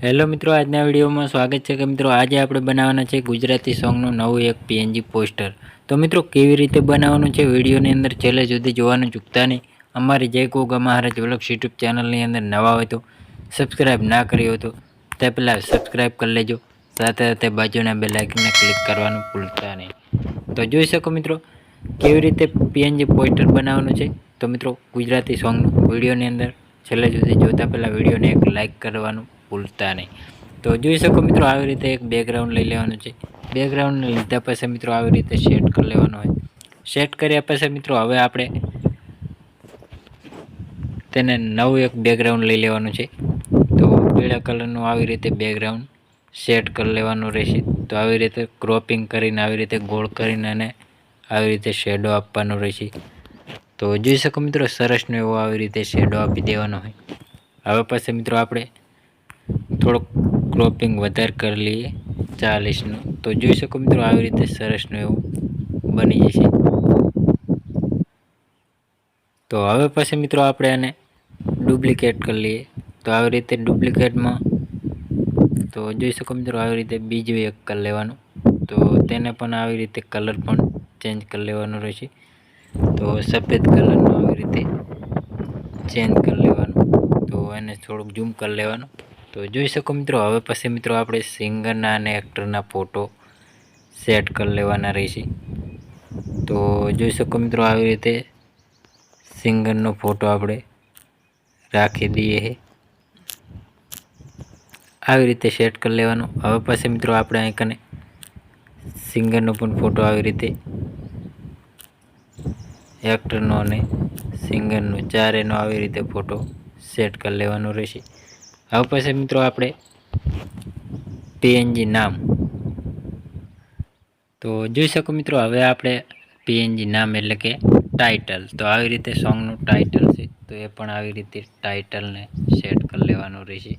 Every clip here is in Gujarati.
હેલો મિત્રો, આજના વિડીયોમાં સ્વાગત છે કે મિત્રો આજે આપણે બનાવવાના છે ગુજરાતી સોંગનું નવું એક પીએનજી પોસ્ટર। તો મિત્રો કેવી રીતે બનાવવાનું છે વિડીયોની અંદર છેલ્લે સુધી જોવાનું ચૂકતા નહીં। અમારી જય ગોગા મહારાજ વ્લોગ્સ યુટ્યુબ ચેનલની અંદર નવા હોય તો સબસ્ક્રાઈબ ના કરી હોય તો તે પહેલાં સબસ્ક્રાઈબ કરી લેજો, સાથે સાથે બાજુના બેલ આઇકનને ક્લિક કરવાનું ભૂલતા નહીં। તો જોઈ શકો મિત્રો કેવી રીતે પીએનજી પોસ્ટર બનાવવાનું છે। તો મિત્રો ગુજરાતી સોંગનું વિડીયોની અંદર છેલ્લે સુધી જોતા પહેલાં વિડીયોને એક લાઇક કરવાનું ભૂલતા નહીં। તો જોઈ શકો મિત્રો આવી રીતે એક બેકગ્રાઉન્ડ લઈ લેવાનું છે। બેકગ્રાઉન્ડ લીધા પછી મિત્રો આવી રીતે સેટ કરી લેવાનું હોય। સેટ કર્યા પછી મિત્રો હવે આપણે તેને નવું એક બેકગ્રાઉન્ડ લઈ લેવાનું છે। તો પીળા કલરનું આવી રીતે બેકગ્રાઉન્ડ સેટ કરી લેવાનું રહેશે। તો આવી રીતે ક્રોપિંગ કરીને આવી રીતે ગોળ કરીને અને આવી રીતે શેડો આપવાનો રહેશે। તો જોઈ શકો મિત્રો સરસનો એવો આવી રીતે શેડો આપી દેવાનો હોય। હવે પછી મિત્રો આપણે થોડુંક ક્રોપિંગ વધારે કરી લઈએ 40નું। તો જોઈ શકો મિત્રો આવી રીતે સરસનું એવું બની જશે। તો હવે પછી મિત્રો આપણે આને ડુપ્લિકેટ કરી લઈએ। તો આવી રીતે ડુપ્લિકેટમાં તો જોઈ શકો મિત્રો આવી રીતે બીજું એક કરી લેવાનું। તો તેને પણ આવી રીતે કલર પણ ચેન્જ કરી લેવાનો રહેશે। તો સફેદ કલરનું આવી રીતે ચેન્જ કરી લેવાનું। તો એને થોડુંક ઝૂમ કરી લેવાનું। તો જોઈ શકો મિત્રો હવે પછી મિત્રો આપણે સિંગરના અને એક્ટરના ફોટો સેટ કરી લેવાના રહેશે। તો જોઈ શકો મિત્રો આવી રીતે સિંગરનો ફોટો આપણે રાખી દઈએ છે। આવી રીતે સેટ કરી લેવાનો। હવે પછી મિત્રો આપણે અહીં કને સિંગરનો પણ ફોટો આવી રીતે એક્ટરનો અને સિંગરનો ચારેનો આવી રીતે ફોટો સેટ કરી લેવાનો રહેશે। હવે પછી મિત્રો આપણે પીએનજી નામ તો જોઈ શકો મિત્રો હવે આપણે પીએનજી નામ એટલે કે ટાઇટલ, તો આવી રીતે સોંગનું ટાઇટલ છે તો એ પણ આવી રીતે ટાઇટલને સેટ કરી લેવાનું રહેશે।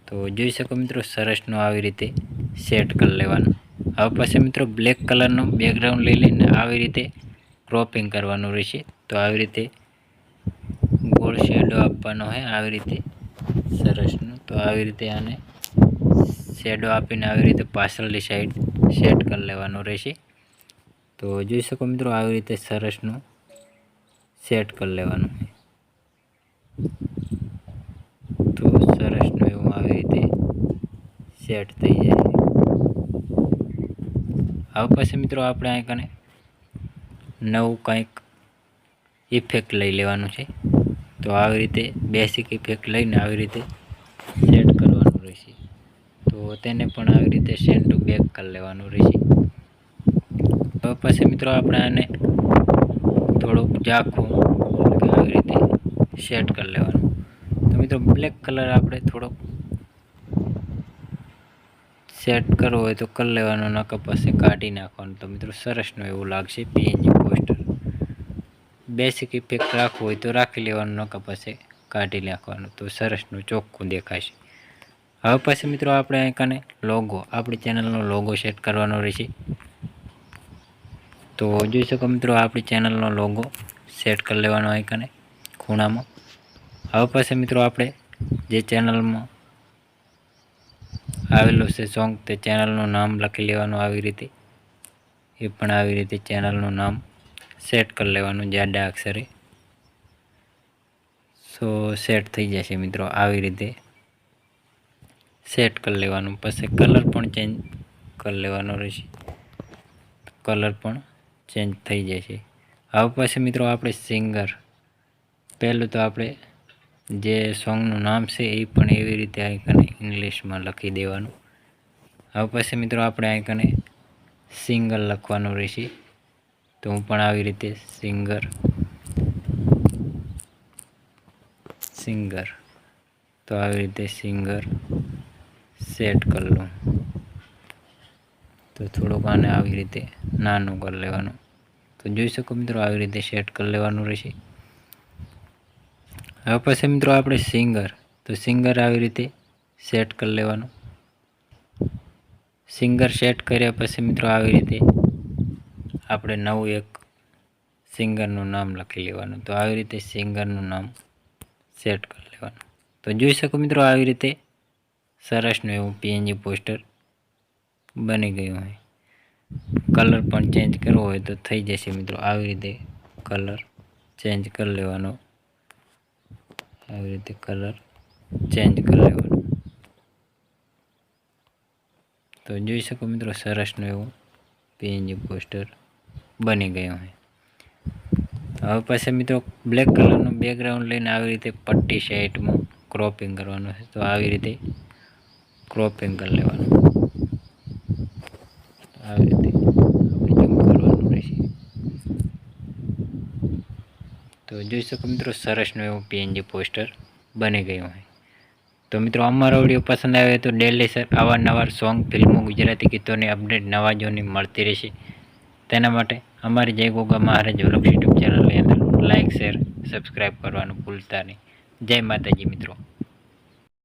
તો જોઈ શકો મિત્રો સરસનું આવી રીતે સેટ કરી લેવાનું। હવે પછી મિત્રો બ્લેક કલરનું બેકગ્રાઉન્ડ લઈ લઈને આવી રીતે ક્રોપિંગ કરવાનું રહેશે। તો આવી રીતે ગોળ શેડો આપવાનો હોય આવી રીતે સરસનું। તો આવી રીતે આને શેડો આપીને આવી રીતે પાછળની સાઈડ સેટ કરી લેવાનું રહેશે। તો જોઈ શકો મિત્રો આવી રીતે સરસનું સેટ કરી લેવાનું। તો સરસનું એવું આવી રીતે સેટ થઈ જાય। હવે પછી મિત્રો આપણે અહીં કને નવું કંઈક ઇફેક્ટ લઈ લેવાનું છે। તો આવી રીતે બેસિક ઇફેક્ટ લઈને આવી રીતે સેટ કરવાનું રહેશે। તો તેને પણ આવી રીતે સેન્ટ ટુ બેક કરી લેવાનું રહેશે। તો પછી મિત્રો આપણે આને થોડુંક ઝાંખું આવી રીતે સેટ કરી લેવાનું। તો મિત્રો બ્લેક કલર આપણે થોડોક સેટ કરવો હોય તો કરી લેવાનો, નકર પછી કાઢી નાખવાનું। તો મિત્રો સરસનું એવું લાગશે પીએનજી પોસ્ટર। બેસિક ઇફેક્ટ રાખવું હોય તો રાખી લેવાનું, નકર પછી કાઢી નાખવાનું। તો સરસનું ચોખ્ખું દેખાશે। હવે પછી મિત્રો આપણે અહીં કને લોગો આપણી ચેનલનો લોગો સેટ કરવાનો રહેશે। તો જોઈ શકો મિત્રો આપણી ચેનલનો લોગો સેટ કરી લેવાનો અહીં કને ખૂણામાં। હવે પછી મિત્રો આપણે જે ચેનલમાં આવેલું છે સોંગ તે ચેનલનું નામ લખી લેવાનું આવી રીતે। એ પણ આવી રીતે ચેનલનું નામ સેટ કરી લેવાનું જાડા અક્ષરે। સો સેટ થઈ જશે મિત્રો આવી રીતે સેટ કરી લેવાનું। પછી કલર પણ ચેન્જ કરી લેવાનો રહેશે, કલર પણ ચેન્જ થઈ જશે। હવે પછી મિત્રો આપણે સિંગર પહેલું તો આપણે જે સોંગનું નામ છે એ પણ એવી રીતે આઈકને ઇંગ્લિશમાં લખી દેવાનું। હવે પછી મિત્રો આપણે આઈકને સિંગર લખવાનું રહેશે। તો હું પણ આવી રીતે સિંગર તો આવી રીતે સિંગર સેટ કરી લઉં। તો થોડુંક આને આવી રીતે નાનું કરી લેવાનું। તો જોઈ શકો મિત્રો આવી રીતે સેટ કરી લેવાનું રહેશે। હવે પછી મિત્રો આપણે સિંગર આવી રીતે સેટ કરી લેવાનું। સિંગર સેટ કર્યા પછી મિત્રો આવી રીતે આપણે નવું એક સિંગરનું નામ લખી લેવાનું। તો આવી રીતે સિંગરનું નામ સેટ કરી લેવાનું। તો જોઈ શકો મિત્રો આવી રીતે સરસનું એવું પીએનજી પોસ્ટર બની ગયું હોય. કલર પણ ચેન્જ કરવો હોય તો થઈ જશે મિત્રો. આવી રીતે કલર ચેન્જ કરી લેવાનો. આવી રીતે કલર ચેન્જ કરી લેવાનો. તો જોઈ શકો મિત્રો, સરસનું એવું પીએનજી પોસ્ટર બની ગયું હોય. હવે પછી મિત્રો બ્લેક કલરનું બેકગ્રાઉન્ડ લઈને આવી રીતે પટ્ટી સાઈડમાં ક્રોપિંગ કરવાનું છે. તો આવી રીતે ક્રોપિંગ કરી લેવાનું. આવી રીતે ઝૂમ કરવાનું રહેશે. તો જોઈ શકો મિત્રો, સરસનું એવું પીએનજી પોસ્ટર બની ગયું હોય. તો મિત્રો અમારો વિડીયો પસંદ આવે તો ડેલી આવા નવા સોંગ, ફિલ્મો, ગુજરાતી ગીતોની અપડેટ નવા જોની મળતી રહેશે. તેના માટે અમારી જય ગોગા મહારાજ વ્લોગ્સ યુટ્યુબ ચેનલની અંદર લાઇક, શેર, સબસ્ક્રાઈબ કરવાનું ભૂલતા નહીં. જય માતાજી મિત્રો.